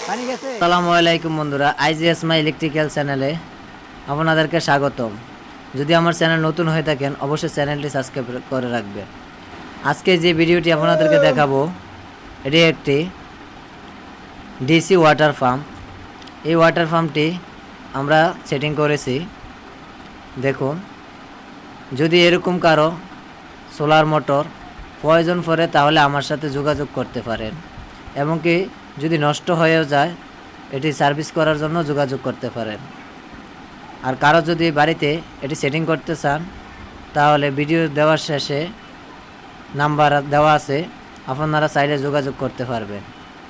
আসসালামু আলাইকুম বন্ধুরা, আইজিএস মাই ইলেকট্রিক্যাল চ্যানেলে আপনাদেরকে স্বাগতম। যদি আমার চ্যানেল নতুন হয়ে থাকেন অবশ্যই চ্যানেলটি সাবস্ক্রাইব করে রাখবেন। আজকে যে ভিডিওটি আপনাদেরকে দেখাবো এটি একটি ডিসি ওয়াটার পাম্প। এই ওয়াটার পাম্পটি আমরা সেটিং করেছি। দেখুন, যদি এরকম কারো সোলার মোটর প্রয়োজন পড়ে তাহলে আমার সাথে যোগাযোগ করতে পারেন, এমনকি যদি নষ্ট হয়েও যায় এটি সার্ভিস করার জন্য যোগাযোগ করতে পারেন। আর কারো যদি বাড়িতে এটি সেটিং করতে চান তাহলে ভিডিও দেওয়ার শেষে নাম্বার দেওয়া আছে, আপনারা চাইলে যোগাযোগ করতে পারবেন।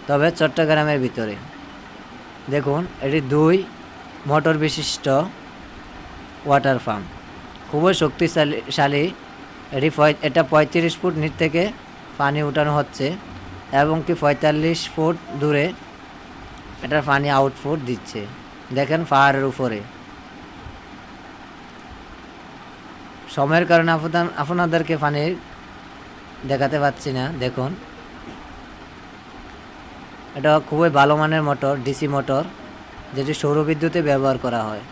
তবে চট্টগ্রামের ভিতরে। দেখুন, এটি 2 মোটর বিশিষ্ট ওয়াটার পাম্প, খুবই শক্তিশালী। এটা 35 ফুট নিচ থেকে পানি উঠানো হচ্ছে এবং কি 45 ফুট দূরে এটার পানি আউটপুট দিচ্ছে। দেখেন পাহাড়ের উপরে। সময়ের কারণে আপনাদেরকে পানি দেখাতে পাচ্ছি না। দেখুন, এটা খুবই ভালো মানের মোটর, ডিসি মোটর, যেটি সৌরবিদ্যুতে ব্যবহার করা হয়।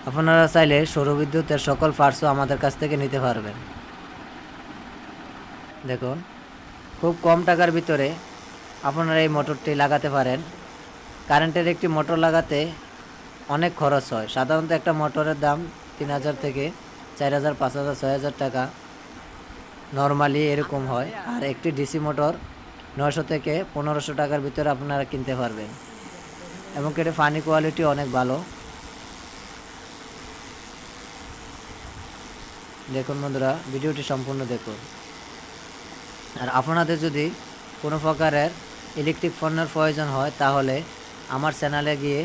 আপনারা চাইলে সৌরবিদ্যুতের সকল পার্টসও আমাদের কাছ থেকে নিতে পারবেন। দেখুন, খুব কম টাকার ভিতরে আপনারা এই মোটরটি লাগাতে পারেন। কারেন্টের একটি মোটর লাগাতে অনেক খরচ হয়। সাধারণত একটা মোটরের দাম 3000 থেকে 4000, 5000, 6000 টাকা নর্মালি এরকম হয়। আর একটি ডিসি মোটর 900 থেকে 1500 টাকার ভিতরে আপনারা কিনতে পারবেন। এবং এর পানি কোয়ালিটি অনেক ভালো। দেখুন বন্ধুরা, ভিডিওটি সম্পূর্ণ দেখুন। আর আপনাদের যদি কোনো প্রকারের ইলেকট্রিক পণ্যের প্রয়োজন হয় তাহলে আমার চ্যানেলে গিয়ে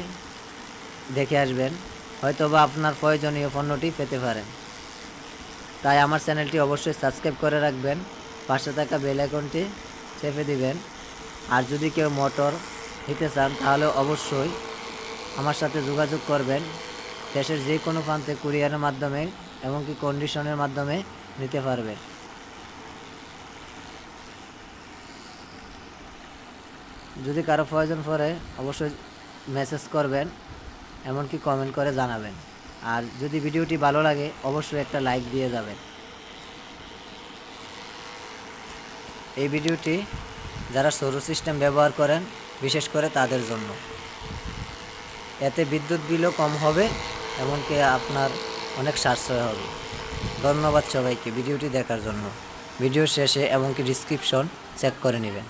দেখে আসবেন, হয়তোবা আপনার প্রয়োজনীয় পণ্যটি পেতে পারেন। তাই আমার চ্যানেলটি অবশ্যই সাবস্ক্রাইব করে রাখবেন, পাশে থাকা বেল আইকনটি চেপে দিবেন। আর যদি কেউ মোটর নিতে চান তাহলে অবশ্যই আমার সাথে যোগাযোগ করবেন। দেশের যে কোনো প্রান্তে কুরিয়ারের মাধ্যমে এমনকি কন্ডিশনের মাধ্যমে নিতে পারবেন। যদি কারো প্রয়োজন পড়ে অবশ্যই মেসেজ করবেন, এমনকি কমেন্ট করে জানাবেন। আর যদি ভিডিওটি ভালো লাগে অবশ্যই একটা লাইক দিয়ে যাবেন। এই ভিডিওটি যারা সৌর সিস্টেম ব্যবহার করেন বিশেষ করে তাদের জন্য। এতে বিদ্যুৎ বিলও কম হবে, এমনকি আপনার অনেক সাশ্রয় হবে। ধন্যবাদ সবাইকে ভিডিওটি দেখার জন্য। ভিডিও শেষে এমনকি ডিসক্রিপশন চেক করে নেবেন।